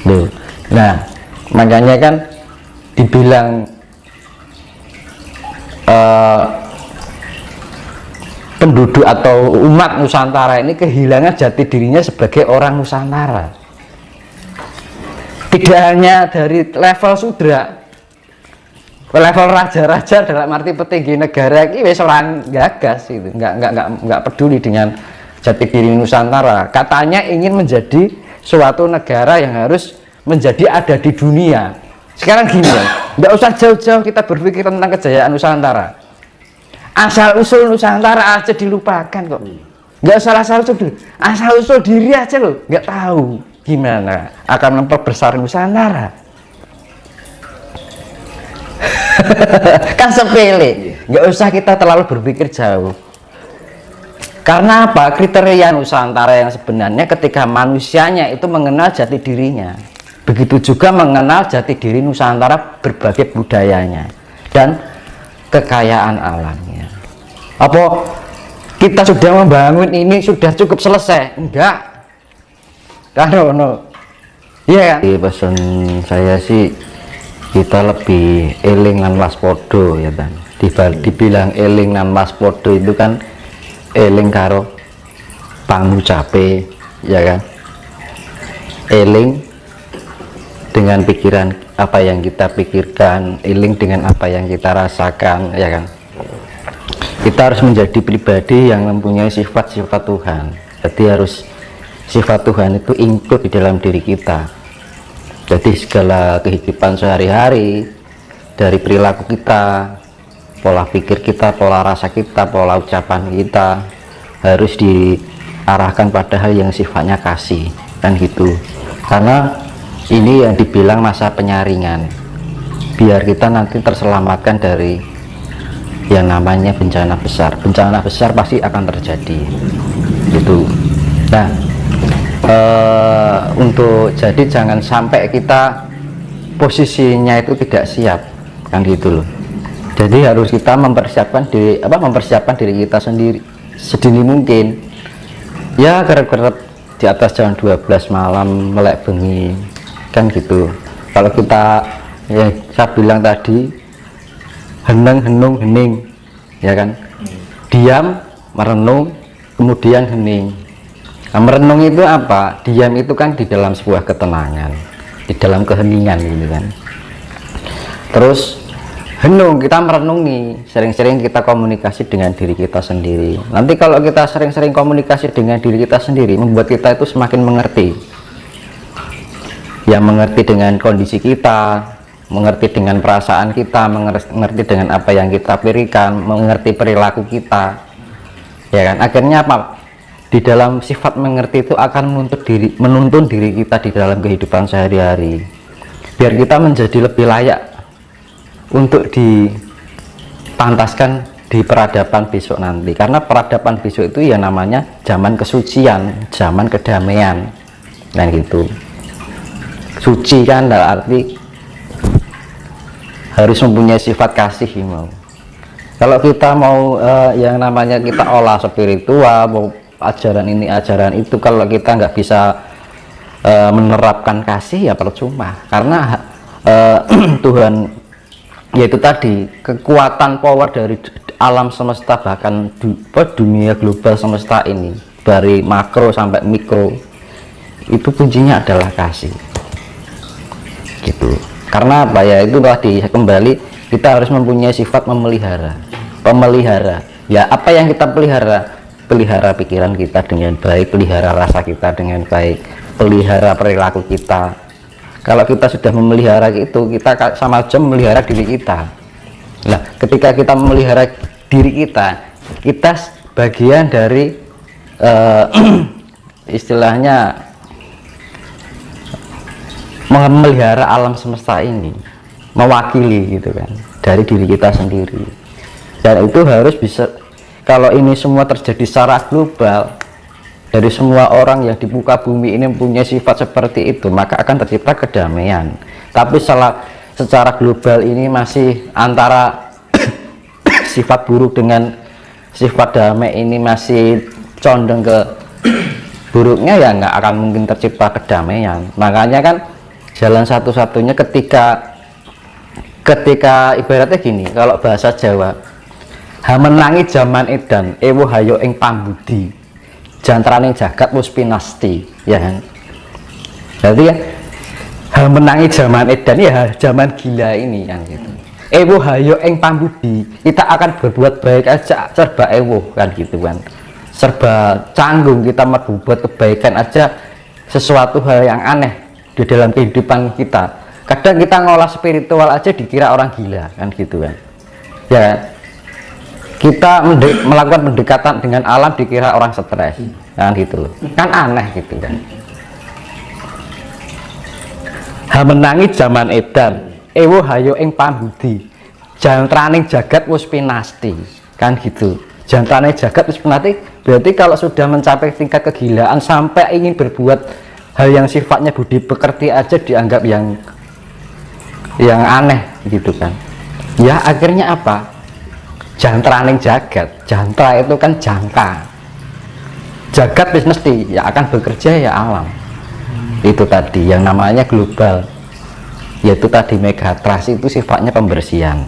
Loh. Nah, makanya kan dibilang penduduk atau umat Nusantara ini kehilangan jati dirinya sebagai orang Nusantara. Tidak hanya dari level sudra, level raja-raja dalam arti petinggi negara ini wis orang gagas itu, nggak peduli dengan jati diri Nusantara. Katanya ingin menjadi suatu negara yang harus menjadi ada di dunia. Sekarang gini ya, nggak usah jauh-jauh kita berpikir tentang kejayaan Nusantara. Asal usul Nusantara aja dilupakan kok. Nggak usah asal usul dulu, asal usul diri aja loh, nggak tahu gimana akan memperbesar Nusantara. Kan sepele, nggak usah kita terlalu berpikir jauh. Karena apa? Kriteria Nusantara yang sebenarnya ketika manusianya itu mengenal jati dirinya, begitu juga mengenal jati diri Nusantara, berbagai budayanya dan kekayaan alamnya. Apa kita sudah membangun ini sudah cukup selesai? Enggak. Kan no. Iya kan? Pesan saya sih kita lebih eling lan waspada ya kan. Dibilang eling lan waspada itu kan eling karo pangucape ya kan. Eling dengan pikiran apa yang kita pikirkan, eling dengan apa yang kita rasakan ya kan. Kita harus menjadi pribadi yang mempunyai sifat-sifat Tuhan. Jadi harus sifat Tuhan itu include di dalam diri kita. Jadi segala kehidupan sehari-hari, dari perilaku kita, pola pikir kita, pola rasa kita, pola ucapan kita harus diarahkan pada hal yang sifatnya kasih kan gitu. Karena ini yang dibilang masa penyaringan, biar kita nanti terselamatkan dari yang namanya bencana besar. Bencana besar pasti akan terjadi gitu. Nah, untuk jadi jangan sampai kita posisinya itu tidak siap kan gitu loh. Jadi harus kita mempersiapkan diri kita sendiri sedini mungkin ya, kerep-kerep di atas jam 12 malam melek bengi kan gitu. Kalau kita ya saya bilang tadi hening ya kan, diam, merenung, kemudian hening. Nah, merenung itu apa? Diam itu kan di dalam sebuah ketenangan, di dalam keheningan gitu kan. Terus henung, kita merenungi, sering-sering kita komunikasi dengan diri kita sendiri. Nanti kalau kita sering-sering komunikasi dengan diri kita sendiri, membuat kita itu semakin mengerti, yang mengerti dengan kondisi kita, mengerti dengan perasaan kita, mengerti dengan apa yang kita pikirkan, mengerti perilaku kita ya kan. Akhirnya apa? Di dalam sifat mengerti itu akan menuntun diri kita di dalam kehidupan sehari-hari, biar kita menjadi lebih layak untuk dipantaskan di peradaban besok nanti. Karena peradaban besok itu ya namanya zaman kesucian, zaman kedamaian dan gitu. Suci kan dalam arti harus mempunyai sifat kasih mau. Kalau kita mau yang namanya kita olah spiritual, mau ajaran ini ajaran itu, kalau kita nggak bisa menerapkan kasih ya percuma. Karena Tuhan yaitu tadi kekuatan power dari alam semesta, bahkan dunia global semesta ini dari makro sampai mikro itu kuncinya adalah kasih gitu. Karena apa ya, itu tadi kembali kita harus mempunyai sifat pemelihara ya. Apa yang kita pelihara pikiran kita dengan baik, pelihara rasa kita dengan baik, pelihara perilaku kita. Kalau kita sudah memelihara itu, kita sama aja memelihara diri kita. Nah, ketika kita memelihara diri kita bagian dari istilahnya memelihara alam semesta ini, mewakili gitu kan, dari diri kita sendiri. Dan itu harus bisa, kalau ini semua terjadi secara global, dari semua orang yang di muka bumi ini mempunyai sifat seperti itu, maka akan tercipta kedamaian. Tapi secara global ini masih antara sifat buruk dengan sifat damai ini masih condong ke buruknya, ya nggak akan mungkin tercipta kedamaian. Makanya kan Jalan satu-satunya ketika ibaratnya gini, kalau bahasa Jawa, hamenangi zaman edan ewo hayo ing pambudi jantraning jagat wis pinasti, ya kan. Berarti ya hamenangi zaman edan ya zaman gila ini kan gitu. Ewo hayo ing pambudi, kita akan berbuat baik aja serba ewo kan gitu kan. Serba canggung kita berbuat kebaikan aja, sesuatu hal yang aneh di dalam kehidupan kita. Kadang kita ngolah spiritual aja dikira orang gila kan gitu kan, ya kan? Kita melakukan pendekatan dengan alam dikira orang stres kan gitu loh, kan aneh gitu kan. Hamenangi zaman edan ewo hayo ing pambudi jantraning jagat wis pinasti kan gitu. Jantraning jagat wis pinasti berarti kalau sudah mencapai tingkat kegilaan sampai ingin berbuat hal yang sifatnya budi pekerti aja dianggap yang aneh gitu kan. Ya akhirnya apa? Jantraning jagat, jantra itu kan jangka, jagat mesti ya akan bekerja ya alam. Itu tadi yang namanya global, yaitu tadi megatrust itu sifatnya pembersihan.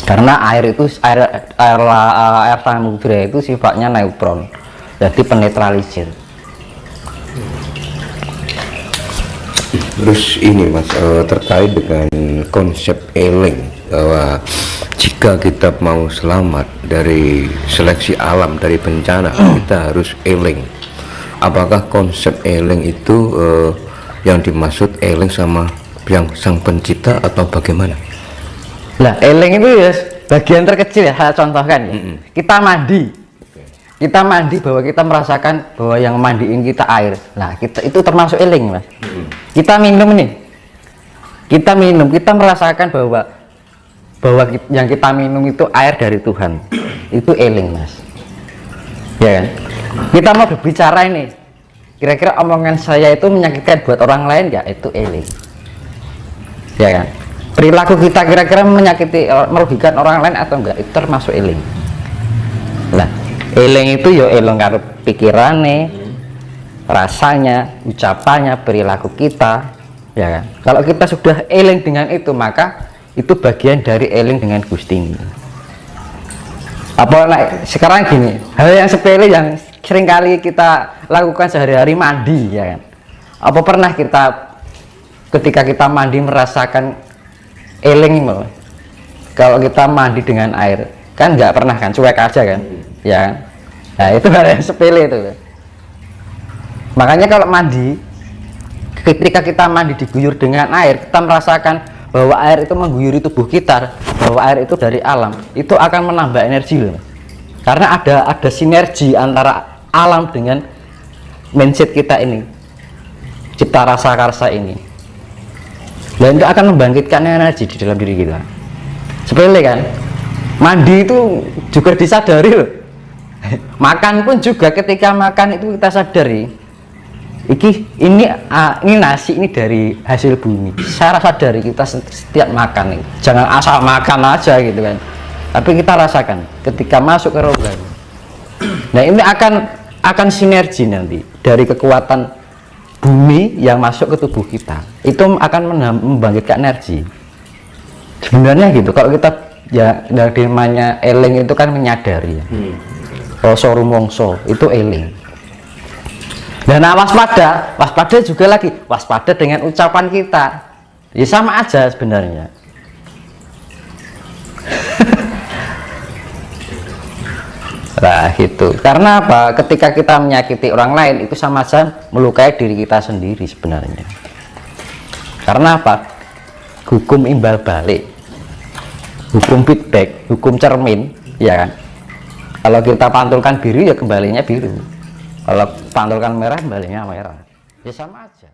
Karena air samudra itu sifatnya neutron, jadi penetralisir. Terus ini Mas, terkait dengan konsep eling, bahwa jika kita mau selamat dari seleksi alam, dari bencana, kita harus eling. Apakah konsep eling itu yang dimaksud eling sama yang sang pencipta atau bagaimana? Nah, eling itu ya bagian terkecil ya, saya contohkan ya. Kita mandi bahwa kita merasakan bahwa yang mandiin kita air. Nah, itu termasuk eling, Mas. Kita minum nih, kita merasakan bahwa yang kita minum itu air dari Tuhan, itu eling, Mas, ya kan? Kita mau berbicara ini, kira-kira omongan saya itu menyakitkan buat orang lain ya, itu eling, ya kan? Perilaku kita kira-kira menyakiti, merugikan orang lain atau enggak, itu termasuk eling. Nah, eling itu ya eling karo pikirannya, rasanya, ucapannya, perilaku kita, ya kan? Kalau kita sudah eling dengan itu, maka itu bagian dari eling dengan Gusti ini. Apa sekarang gini, hal yang sepele yang seringkali kita lakukan sehari-hari, mandi, ya kan? Apa pernah kita ketika kita mandi merasakan eling? Kalau kita mandi dengan air kan nggak pernah kan, cuek aja kan, ya kan? Nah itu hal yang sepele itu. Makanya kalau mandi, ketika kita mandi diguyur dengan air, kita merasakan bahwa air itu mengguyuri tubuh kita, bahwa air itu dari alam, itu akan menambah energi loh. Karena ada sinergi antara alam dengan mindset kita ini, cipta rasa karsa ini. Dan itu akan membangkitkan energi di dalam diri kita. Sepele kan? Mandi itu juga disadari loh. Makan pun juga, ketika makan itu kita sadari. Ini nasi ini dari hasil bumi. Saya sadari kita setiap makan nih, jangan asal makan aja gitu kan, tapi kita rasakan ketika masuk ke rohani. Nah ini akan sinergi nanti dari kekuatan bumi yang masuk ke tubuh kita, itu akan membangkitkan energi. Sebenarnya gitu, kalau kita ya dari namanya eling itu kan menyadari ya. Rasa rumongso itu eling. Dan waspada juga lagi, waspada dengan ucapan kita, ya sama aja sebenarnya. Nah gitu, karena apa? Ketika kita menyakiti orang lain itu sama aja melukai diri kita sendiri sebenarnya. Karena apa? Hukum imbal balik, hukum feedback, hukum cermin, ya kan? Kalau kita pantulkan biru ya kembalinya biru, kalau pantulkan merah kembalinya merah, ya sama aja.